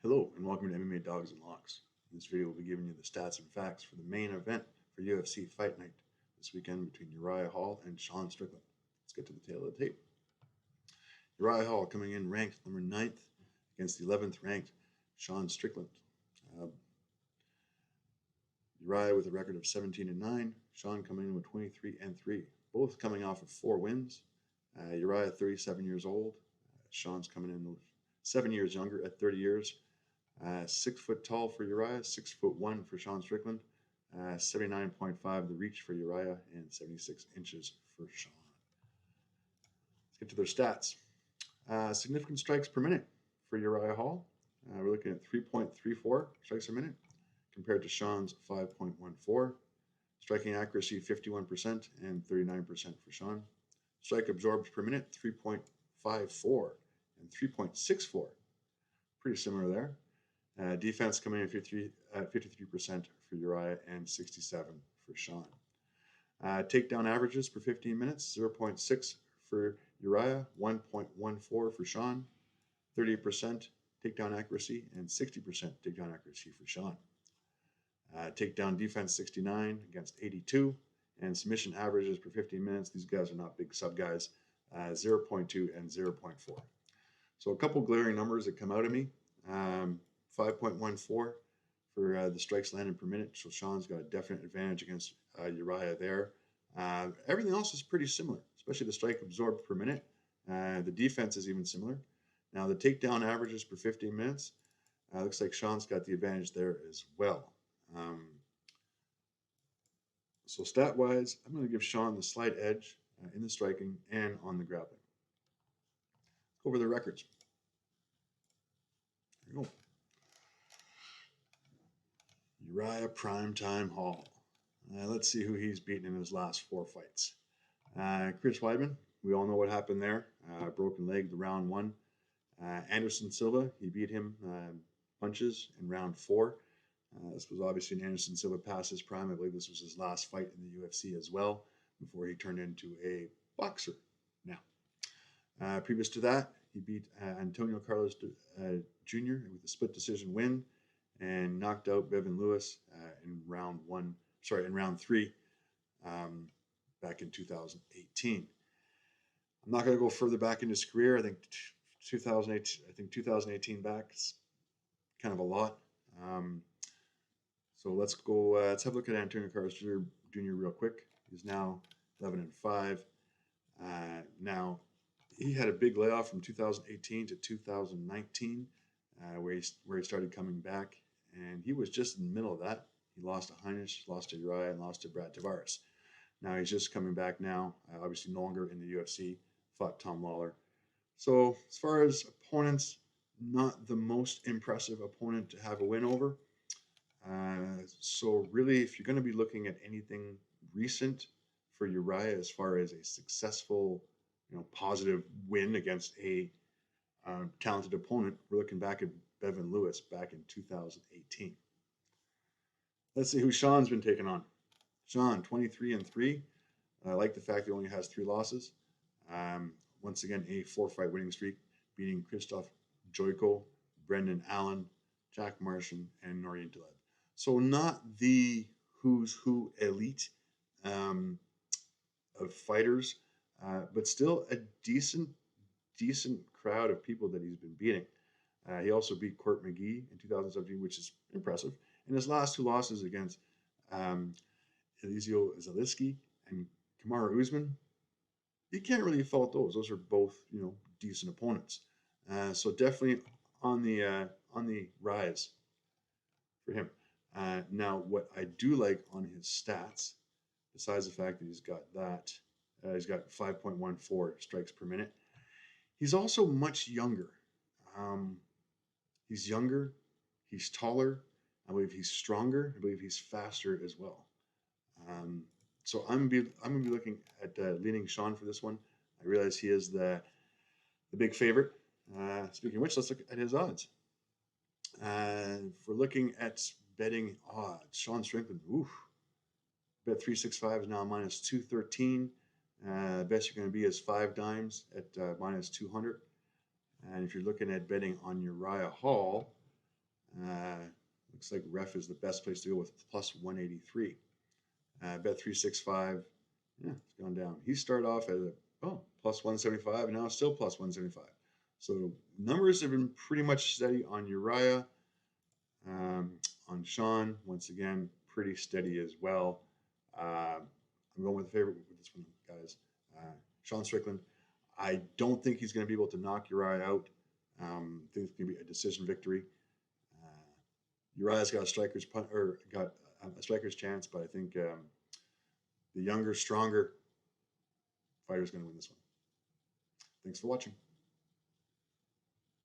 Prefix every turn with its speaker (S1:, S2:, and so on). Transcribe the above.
S1: Hello and welcome to MMA Dogs and Locks. In this video, we'll be giving you the stats and facts for the main event for UFC Fight Night this weekend between Uriah Hall and Sean Strickland. Let's get to the tail of the tape. Uriah Hall coming in ranked number 9th against the 11th ranked Sean Strickland. Uriah with a record of 17-9, Sean coming in with 23-3, both coming off of 4 wins. Uriah 37 years old, Sean's coming in 7 years younger at 30 years. 6 foot tall for Uriah, 6'1" for Sean Strickland, 79.5 the reach for Uriah, and 76 inches for Sean. Let's get to their stats. Significant strikes per minute for Uriah Hall. We're looking at 3.34 strikes per minute compared to Sean's 5.14. Striking accuracy 51% and 39% for Sean. Strike absorbed per minute 3.54 and 3.64. Pretty similar there. Defense coming in at 53% for Uriah and 67% for Sean. Takedown averages per 15 minutes, 0.6 for Uriah, 1.14 for Sean, 30% takedown accuracy, and 60% takedown accuracy for Sean. Takedown defense 69 against 82, and submission averages per 15 minutes. These guys are not big sub guys, 0.2 and 0.4. So a couple glaring numbers that come out of me. 5.14 for the strikes landed per minute. So Sean's got a definite advantage against Uriah there. Everything else is pretty similar, especially the strike absorbed per minute. The defense is even similar. Now the takedown averages per 15 minutes. Looks like Sean's got the advantage there as well. So stat-wise, I'm going to give Sean the slight edge in the striking and on the grappling. Let's go over the records. There you go. Uriah Primetime Hall. Let's see who he's beaten in his last 4 fights. Chris Weidman, we all know what happened there. Broken leg, the round 1. Anderson Silva, he beat him punches in round 4. This was obviously an Anderson Silva past his prime. I believe this was his last fight in the UFC as well, before he turned into a boxer now. Previous to that, he beat Antonio Carlos Jr. with a split decision win and knocked out Bevan Lewis in round 3 back in 2018. I'm not going to go further back in his career. I think 2018 back is kind of a lot. So let's go. Let's have a look at Antonio Carlos Jr. real quick. He's now 11-5. Now he had a big layoff from 2018 to 2019, where he started coming back, and he was just in the middle of that. He lost to Heinisch, lost to Uriah, and lost to Brad Tavares. Now he's just coming back now, obviously no longer in the UFC, fought Tom Lawler. So as far as opponents, not the most impressive opponent to have a win over. So really, if you're going to be looking at anything recent for Uriah as far as a successful, positive win against a talented opponent, we're looking back at Bevan Lewis back in 2018. Let's see who Sean's been taking on. Sean, 23-3. I like the fact that he only has 3 losses. Once again, a 4-fight winning streak, beating Christoph Joyko, Brendan Allen, Jack Martian, and Norian Delev. So not the who's who elite of fighters, but still a decent crowd of people that he's been beating. He also beat Court McGee in 2017, which is impressive. And his last 2 losses against Elizio Zaleski and Kamaru Usman, you can't really fault those. Those are both, decent opponents. So definitely on the rise for him. Now, what I do like on his stats, besides the fact that he's got 5.14 strikes per minute, he's also much younger. He's younger, he's taller, I believe he's stronger, I believe he's faster as well. So I'm going to be looking at leaning Sean for this one. I realize he is the big favorite. Speaking of which, let's look at his odds. If we're looking at betting odds, Sean Strickland, bet 365 is now minus 213. Best you're going to be is 5 dimes at minus 200. And if you're looking at betting on Uriah Hall, Looks like ref is the best place to go with plus 183. Bet 365. Yeah, it's gone down. He started off at plus 175, and now it's still plus 175. So numbers have been pretty much steady on Uriah. On Sean, once again, pretty steady as well. I'm going with the favorite with this one, guys. Sean Strickland. I don't think he's going to be able to knock Uriah out. I think it's going to be a decision victory. Uriah's got a striker's chance, but I think the younger, stronger fighter is going to win this one. Thanks for watching.